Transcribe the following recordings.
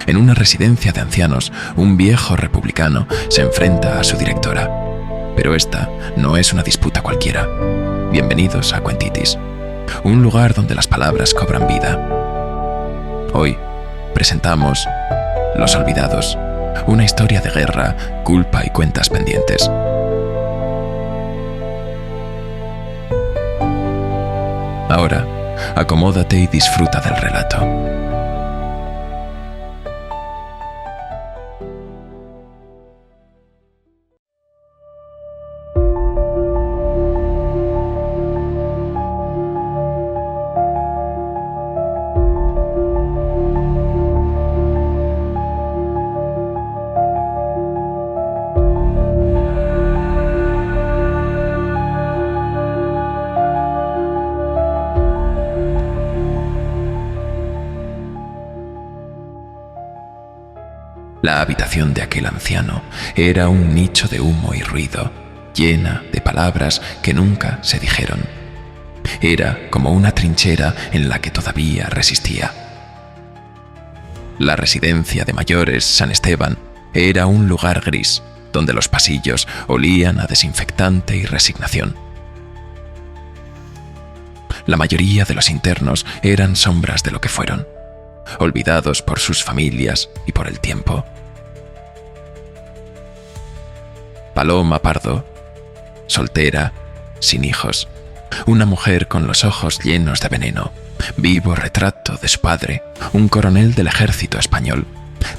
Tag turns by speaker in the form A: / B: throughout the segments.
A: En una residencia de ancianos, un viejo republicano se enfrenta a su directora. Pero esta no es una disputa cualquiera. Bienvenidos a Cuentitis, un lugar donde las palabras cobran vida. Hoy presentamos Los Olvidados, una historia de guerra, culpa y cuentas pendientes. Ahora, acomódate y disfruta del relato. La habitación de aquel anciano era un nicho de humo y ruido, llena de palabras que nunca se dijeron. Era como una trinchera en la que todavía resistía. La residencia de mayores San Esteban era un lugar gris, donde los pasillos olían a desinfectante y resignación. La mayoría de los internos eran sombras de lo que fueron, olvidados por sus familias y por el tiempo. Paloma Pardo, soltera, sin hijos, una mujer con los ojos llenos de veneno, vivo retrato de su padre, un coronel del ejército español,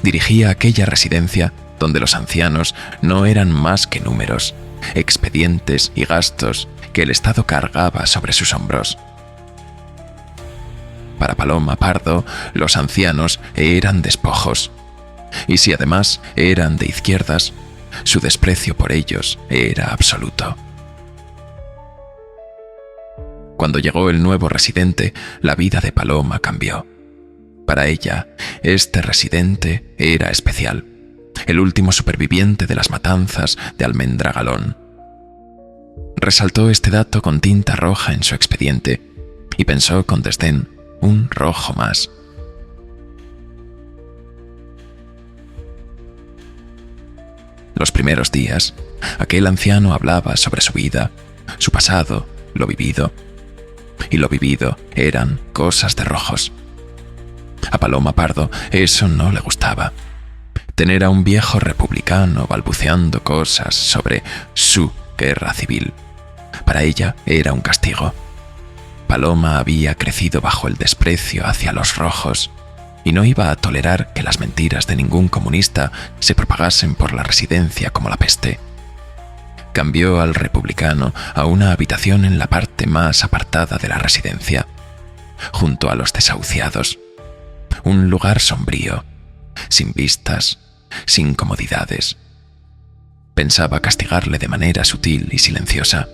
A: dirigía aquella residencia donde los ancianos no eran más que números, expedientes y gastos que el Estado cargaba sobre sus hombros. Para Paloma Pardo, los ancianos eran despojos, y si además eran de izquierdas, su desprecio por ellos era absoluto. Cuando llegó el nuevo residente, la vida de Paloma cambió. Para ella, este residente era especial, el último superviviente de las matanzas de Almendragalón. Resaltó este dato con tinta roja en su expediente y pensó con desdén: un rojo más. Los primeros días, aquel anciano hablaba sobre su vida, su pasado, lo vivido. Y lo vivido eran cosas de rojos. A Paloma Pardo eso no le gustaba. Tener a un viejo republicano balbuceando cosas sobre su guerra civil. Para ella era un castigo. Paloma había crecido bajo el desprecio hacia los rojos y no iba a tolerar que las mentiras de ningún comunista se propagasen por la residencia como la peste. Cambió al republicano a una habitación en la parte más apartada de la residencia, junto a los desahuciados. Un lugar sombrío, sin vistas, sin comodidades. Pensaba castigarle de manera sutil y silenciosa.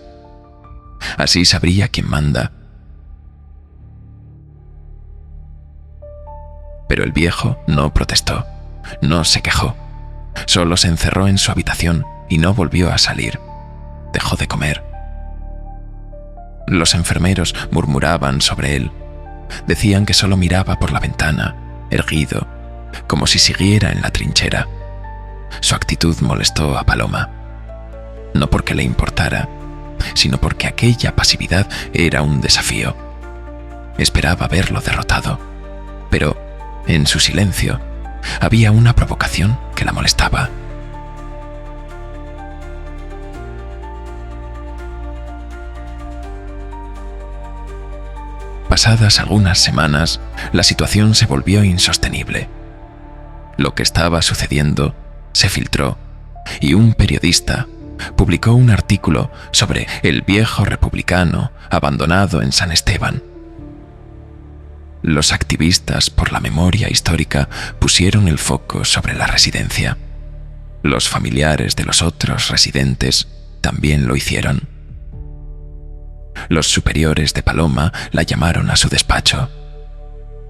A: Así sabría quién manda. Pero el viejo no protestó, no se quejó. Solo se encerró en su habitación y no volvió a salir. Dejó de comer. Los enfermeros murmuraban sobre él. Decían que solo miraba por la ventana, erguido, como si siguiera en la trinchera. Su actitud molestó a Paloma. No porque le importara, sino porque aquella pasividad era un desafío. Esperaba verlo derrotado, pero en su silencio había una provocación que la molestaba. Pasadas algunas semanas, la situación se volvió insostenible. Lo que estaba sucediendo se filtró y un periodista publicó un artículo sobre el viejo republicano abandonado en San Esteban. Los activistas por la memoria histórica pusieron el foco sobre la residencia. Los familiares de los otros residentes también lo hicieron. Los superiores de Paloma la llamaron a su despacho.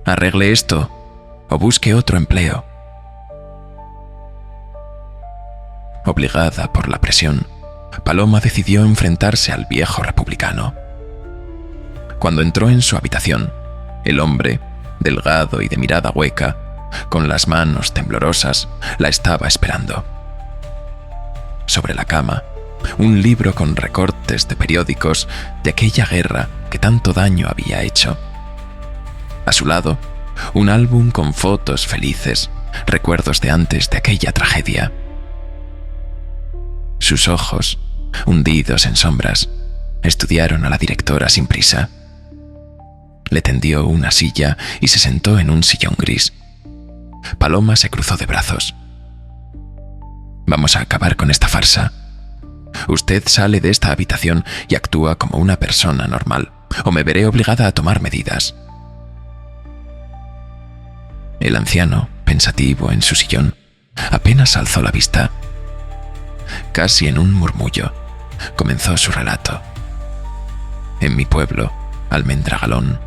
A: «Arregle esto o busque otro empleo». Obligada por la presión, Paloma decidió enfrentarse al viejo republicano. Cuando entró en su habitación, el hombre, delgado y de mirada hueca, con las manos temblorosas, la estaba esperando. Sobre la cama, un libro con recortes de periódicos de aquella guerra que tanto daño había hecho. A su lado, un álbum con fotos felices, recuerdos de antes de aquella tragedia. Sus ojos, hundidos en sombras, estudiaron a la directora sin prisa. Le tendió una silla y se sentó en un sillón gris. Paloma se cruzó de brazos. Vamos a acabar con esta farsa. Usted sale de esta habitación y actúa como una persona normal, o me veré obligada a tomar medidas. El anciano, pensativo en su sillón, apenas alzó la vista. Casi en un murmullo, comenzó su relato. En mi pueblo, Almendragalón.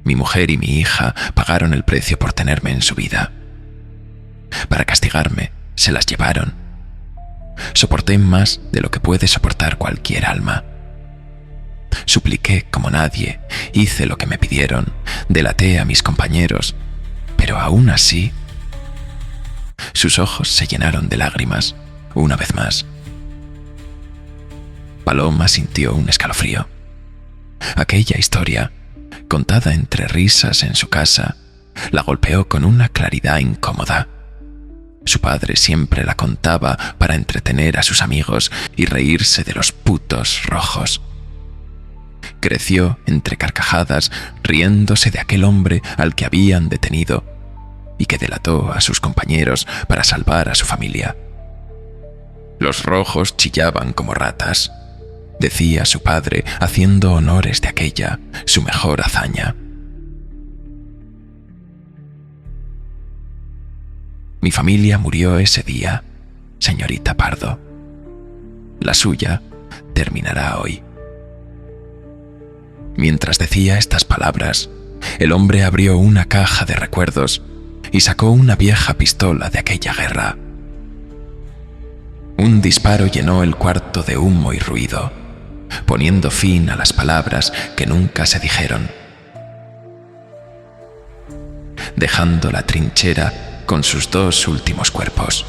A: Mi mujer y mi hija pagaron el precio por tenerme en su vida. Para castigarme, se las llevaron. Soporté más de lo que puede soportar cualquier alma. Supliqué como nadie, hice lo que me pidieron, delaté a mis compañeros, pero aún así... Sus ojos se llenaron de lágrimas, una vez más. Paloma sintió un escalofrío. Aquella historia, contada entre risas en su casa, la golpeó con una claridad incómoda. Su padre siempre la contaba para entretener a sus amigos y reírse de los putos rojos. Creció entre carcajadas, riéndose de aquel hombre al que habían detenido y que delató a sus compañeros para salvar a su familia. Los rojos chillaban como ratas, decía su padre, haciendo honores de aquella, su mejor hazaña. Mi familia murió ese día, señorita Pardo. La suya terminará hoy. Mientras decía estas palabras, el hombre abrió una caja de recuerdos y sacó una vieja pistola de aquella guerra. Un disparo llenó el cuarto de humo y ruido, poniendo fin a las palabras que nunca se dijeron, dejando la trinchera con sus dos últimos cuerpos.